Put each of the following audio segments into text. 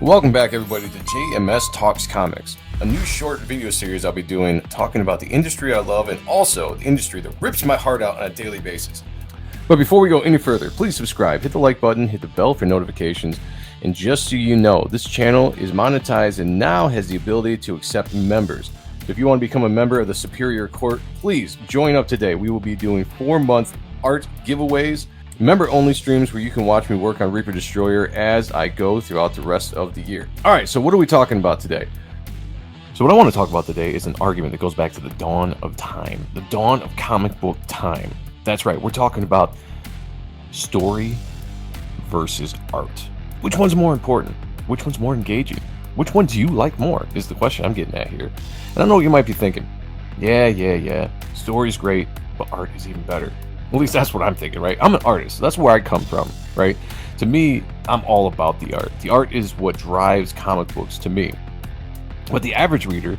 Welcome back, everybody, to JMS Talks Comics, a new short video series I'll be doing talking about the industry I love and also the industry that rips my heart out on a daily basis. But before we go any further, please subscribe, hit the like button, hit the bell for notifications, and just so you know, this channel is monetized and now has the ability to accept members. If you want to become a member of the Superior Court, please join up today. We will be doing 4-month art giveaways, member-only streams where you can watch me work on Reaper Destroyer as I go throughout the rest of the year. All right, so what are we talking about today? So what I want to talk about today is an argument that goes back to the dawn of time, the dawn of comic book time. That's right, we're talking about story versus art. Which one's more important? Which one's more engaging? Which one do you like more is the question I'm getting at here. And I know what you might be thinking. Yeah. Story's great, but art is even better. At least that's what I'm thinking, right? I'm an artist. That's where I come from, right? To me, I'm all about the art. The art is what drives comic books to me. But the average reader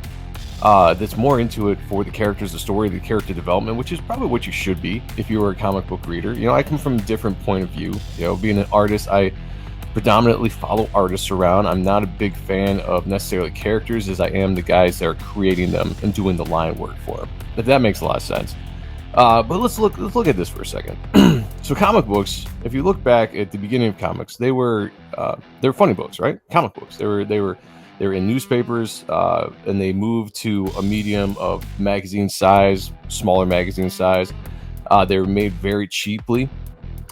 that's more into it for the characters, the story, the character development, which is probably what you should be if you were a comic book reader. You know, I come from a different point of view. You know, being an artist, I predominantly follow artists around. I'm not a big fan of necessarily characters as I am the guys that are creating them and doing the line work for them. If that makes a lot of sense. But let's look at this for a second. So comic books, if you look back at the beginning of comics, they were funny books, right? Comic books. They were in newspapers, and they moved to a medium of magazine size, smaller magazine size. They were made very cheaply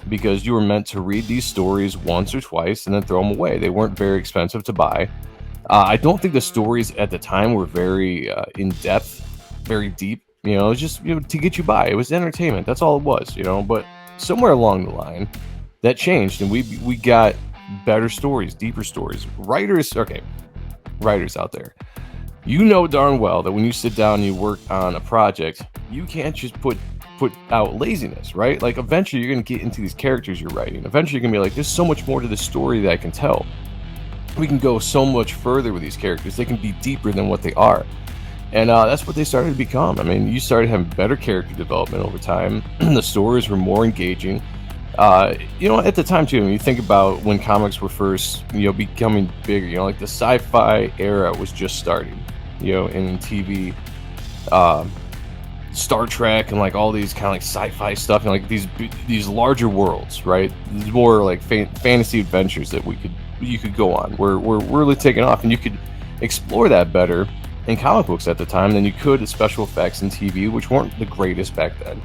because you were meant to read these stories once or twice and then throw them away. They weren't very expensive to buy. I don't think the stories at the time were very in depth, very deep. You know, it was just, you know, to get you by. It was entertainment. That's all it was, you know. But somewhere along the line, that changed, and we got better stories, deeper stories. Writers out there, you know darn well that when you sit down and you work on a project, you can't just put out laziness, right? Like, eventually you're going to get into these characters you're writing. Eventually you're going to be like, there's so much more to the story that I can tell. We can go so much further with these characters. They can be deeper than what they are. And that's what they started to become. I mean, you started having better character development over time. The stories were more engaging. You know, at the time, too, when you think about when comics were first, you know, becoming bigger, you know, like the sci-fi era was just starting, you know, in TV, Star Trek and like all these kind of like sci-fi stuff and like these larger worlds, right? These more like fantasy adventures that you could go on. We're really taking off, and you could explore that better in comic books at the time than you could at special effects in TV, which weren't the greatest back then.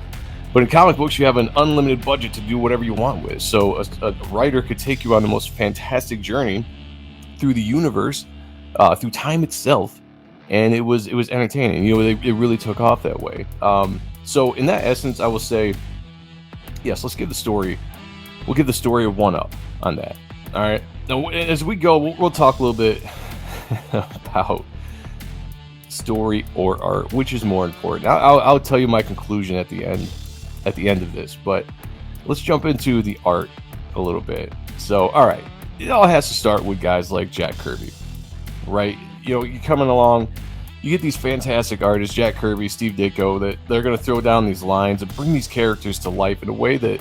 But in comic books, you have an unlimited budget to do whatever you want with. So a writer could take you on the most fantastic journey through the universe, through time itself, and it was entertaining. You know, it really took off that way. So in that essence, I will say, yes, let's give the story. We'll give the story a 1-up on that. All right. Now, as we go, we'll talk a little bit about story or art, which is more important. I'll tell you my conclusion at the end of this, but let's jump into the art a little bit. So, all right, it all has to start with guys like Jack Kirby, right? You know, you're coming along, you get these fantastic artists, Jack Kirby, Steve Ditko, that they're going to throw down these lines and bring these characters to life in a way that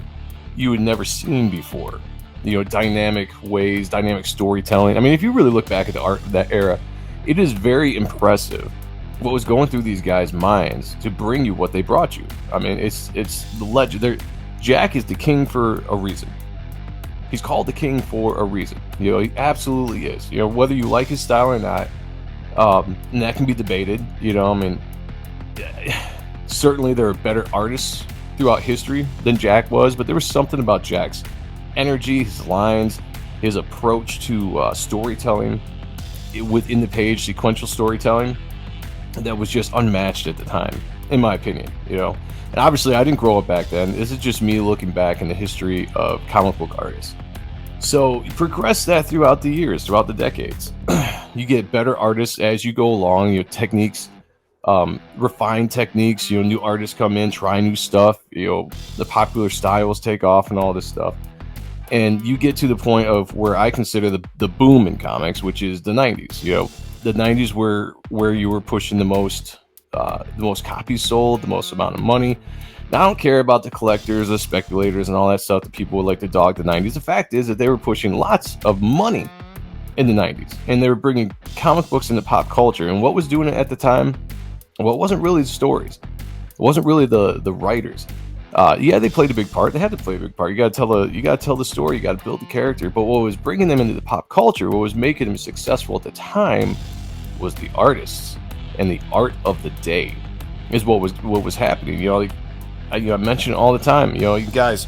you had never seen before. You know, dynamic ways, dynamic storytelling. I mean, if you really look back at the art of that era, it is very impressive what was going through these guys' minds to bring you what they brought you. I mean, it's the legend. Jack is the king for a reason. He's called the king for a reason. You know, he absolutely is. You know, whether you like his style or not, and that can be debated. You know, I mean, certainly there are better artists throughout history than Jack was, but there was something about Jack's energy, his lines, his approach to storytelling within the page, sequential storytelling, that was just unmatched at the time, in my opinion. You know, and obviously I didn't grow up back then. This is just me looking back in the history of comic book artists. So you progress that throughout the years, throughout the decades. You get better artists as you go along. Your techniques, refined techniques. You know, new artists come in, try new stuff. You know, the popular styles take off and all this stuff. And you get to the point of where I consider the boom in comics, which is the 90s. You know, the 90s were where you were pushing the most copies sold, the most amount of money. Now, I don't care about the collectors, the speculators, and all that stuff that people would like to dog the 90s. The fact is that they were pushing lots of money in the 90s, and they were bringing comic books into pop culture. And what was doing it at the time? Well, it wasn't really the stories. It wasn't really the writers. Yeah, they played a big part. They had to play a big part. You got to tell the story. You got to build the character. But what was bringing them into the pop culture, what was making them successful at the time, was the artists and the art of the day. Is what was happening. You know, like, I mention it all the time. You know, you guys.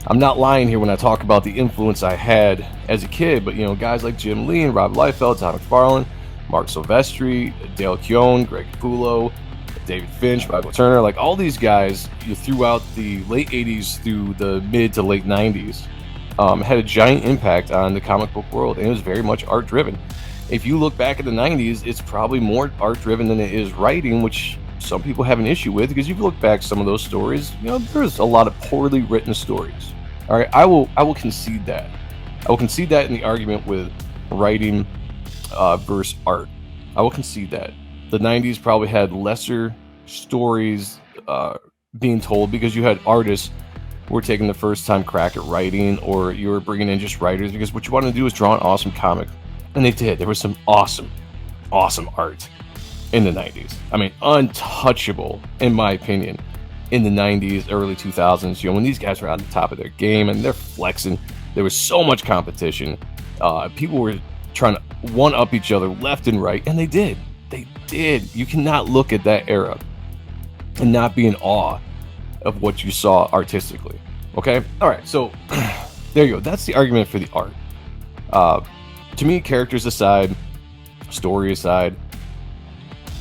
I'm not lying here when I talk about the influence I had as a kid, but you know, guys like Jim Lee and Rob Liefeld, Todd McFarlane, Mark Silvestri, Dale Keown, Greg Capullo, David Finch, Michael Turner, like all these guys throughout the late 80s through the mid to late 90s had a giant impact on the comic book world, and it was very much art driven. If you look back at the 90s, it's probably more art driven than it is writing, which some people have an issue with, because if you look back some of those stories, you know, there's a lot of poorly written stories. All right, I will concede that. I will concede that in the argument with writing versus art. I will concede that. The 90s probably had lesser stories being told because you had artists who were taking the first time crack at writing, or you were bringing in just writers because what you wanted to do was draw an awesome comic. And they did. There was some awesome art in the 90s. I mean, untouchable, in my opinion. In the 90s, early 2000s, you know, when these guys were on the top of their game and they're flexing, there was so much competition. People were trying to one-up each other left and right, and they did. They did. You cannot look at that era and not be in awe of what you saw artistically. Okay? All right, so there you go. That's the argument for the art. To me, characters aside, story aside,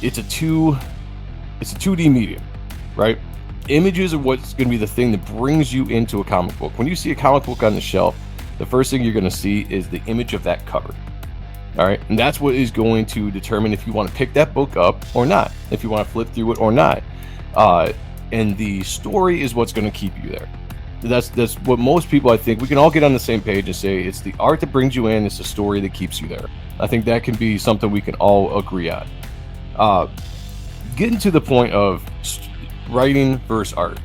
it's a 2D medium, right? Images are what's going to be the thing that brings you into a comic book. When you see a comic book on the shelf, the first thing you're going to see is the image of that cover. All right, and that's what is going to determine if you want to pick that book up or not, if you want to flip through it or not. And the story is what's going to keep you there. That's what most people, I think, we can all get on the same page and say it's the art that brings you in, it's the story that keeps you there. I think that can be something we can all agree on. Getting to the point of writing versus art,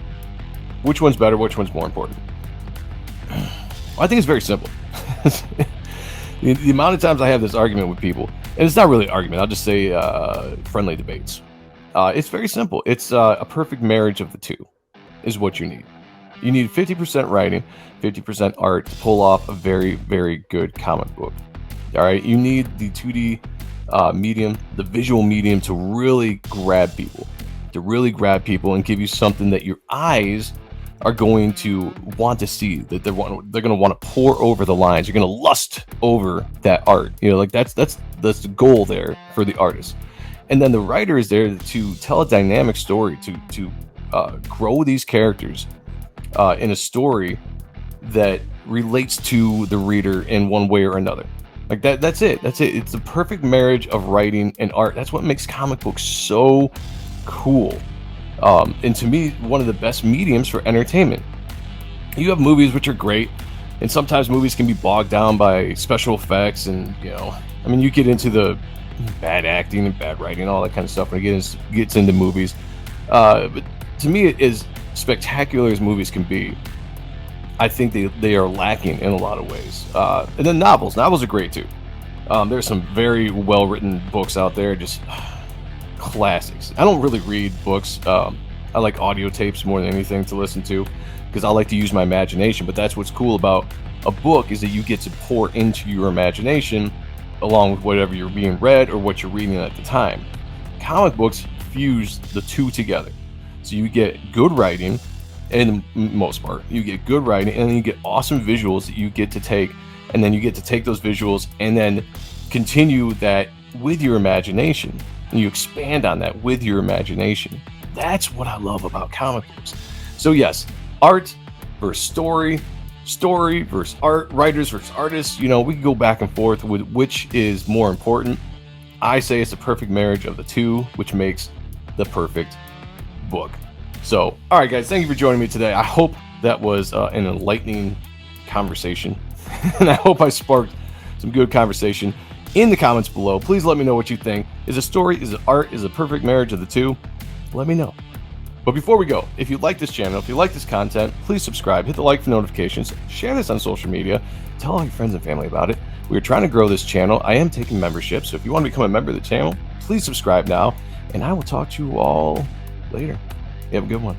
which one's better, which one's more important? I think it's very simple. The amount of times I have this argument with people, and it's not really an argument, I'll just say friendly debates. It's very simple. It's a perfect marriage of the two is what you need. You need 50% writing, 50% art to pull off a very, very good comic book. All right, you need the 2D medium, the visual medium, to really grab people, and give you something that your eyes are going to want to see, that they're going to want to pour over the lines. You're going to lust over that art. You know, like that's the goal there for the artist. And then the writer is there to tell a dynamic story, to grow these characters in a story that relates to the reader in one way or another. Like that's it. It's the perfect marriage of writing and art. That's what makes comic books so cool. And to me, one of the best mediums for entertainment. You have movies which are great, and sometimes movies can be bogged down by special effects, and you know, I mean, you get into the bad acting and bad writing, all that kind of stuff when it gets into movies. But to me, it is spectacular as movies can be. I think they are lacking in a lot of ways. And then novels are great too. There's some very well written books out there, just classics. I don't really read books. I like audio tapes more than anything to listen to, because I like to use my imagination. But that's what's cool about a book, is that you get to pour into your imagination along with whatever you're being read or what you're reading at the time. Comic books fuse the two together. So you get good writing, and the most part, you get good writing, and then you get awesome visuals that you get to take, and then you get to take those visuals and then continue that with your imagination, and you expand on that with your imagination. That's what I love about comic books. So yes, art versus story, story versus art, writers versus artists. You know, we can go back and forth with which is more important. I say it's a perfect marriage of the two, which makes the perfect book. So, all right, guys, thank you for joining me today. I hope that was an enlightening conversation, and I hope I sparked some good conversation in the comments below. Please let me know what you think. Is it story? Is it art? Is it a perfect marriage of the two? Let me know. But before we go, if you like this channel, if you like this content, please subscribe, hit the like for notifications, share this on social media, tell all your friends and family about it. We're trying to grow this channel. I am taking memberships, so if you want to become a member of the channel, please subscribe now, and I will talk to you all later. You have a good one.